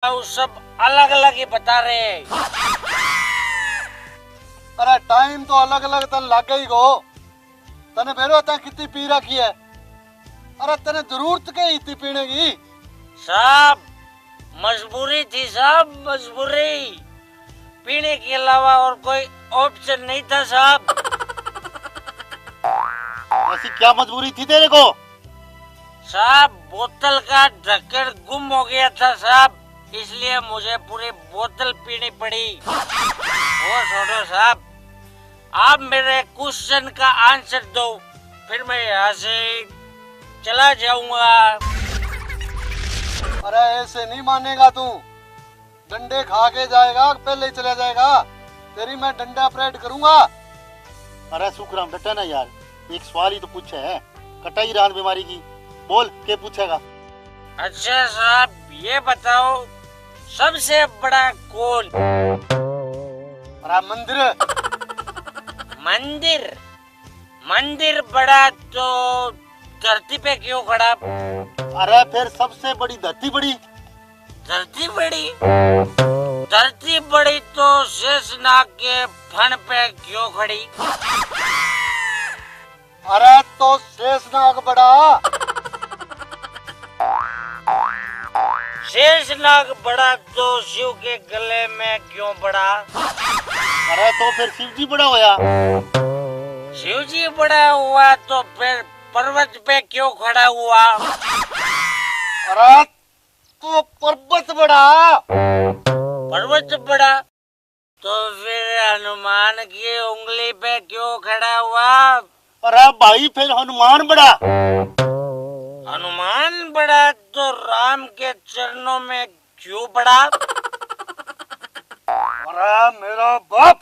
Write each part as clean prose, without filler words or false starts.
सब अलग अलग ही बता रहे हैं। अरे टाइम तो अलग अलग तन लग गई गो। तने बेरो ता कितनी पी रखी है। अरे तने जरूरत के इतनी पीने की। साहब मजबूरी थी साहब, मजबूरी। पीने के अलावा और कोई ऑप्शन नहीं था साहब। ऐसी क्या मजबूरी थी तेरे को? साहब बोतल का ढक्कन गुम हो गया था साहब, इसलिए मुझे पूरी बोतल पीनी पड़ी। वो छोड़ो साहब, आप मेरे क्वेश्चन का आंसर दो, फिर मैं यहाँ से चला जाऊंगा। अरे ऐसे नहीं मानेगा तू। डंडे खा के जाएगा, पहले ही चला जाएगा। तेरी मैं डंडा परेड करूंगा। अरे सुखराम डटा ना यार, एक सवाल ही तो पूछे है। कटाई रान बीमारी की बोल के पूछेगा। अच्छा साहब ये बताओ, सबसे बड़ा कौन? अरे मंदिर। मंदिर? मंदिर बड़ा तो धरती पे क्यों खड़ा? अरे फिर सबसे बड़ी धरती बड़ी। धरती बड़ी? धरती बड़ी तो शेषनाग के फन पे क्यों खड़ी? अरे तो शेषनाग बड़ा। शेषनाग बड़ा तो शिव के गले में क्यों बड़ा? अरे तो फिर शिव जी बड़ा होया। शिव जी बड़ा हुआ तो फिर पर्वत पे क्यों खड़ा हुआ? अरे तो पर्वत बड़ा। पर्वत बड़ा तो फिर हनुमान की उंगली पे क्यों खड़ा हुआ? अरे भाई फिर हनुमान बड़ा। हनुमान बड़ा तो राम के चरणों में क्यों बड़ा? अरे मेरा बाप,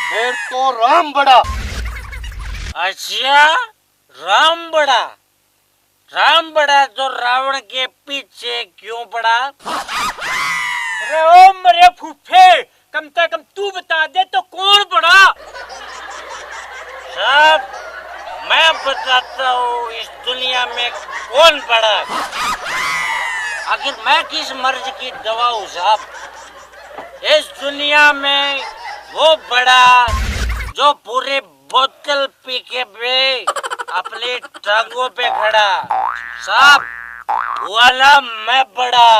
फिर तो राम बड़ा। अच्छा राम बड़ा? राम बड़ा तो रावण के पीछे क्यों पड़ा? अरे ओ मरे फूफे, कम से कम तू बता दे तो कौन बड़ा? साहब मैं बताता हूँ इस दुनिया में कौन बड़ा। आखिर मैं किस मर्ज की दवा हूँ साहब? इस दुनिया में वो बड़ा जो पूरी बोतल पी के भी अपनी टांगों पे खड़ा। साहब वाला मैं बड़ा।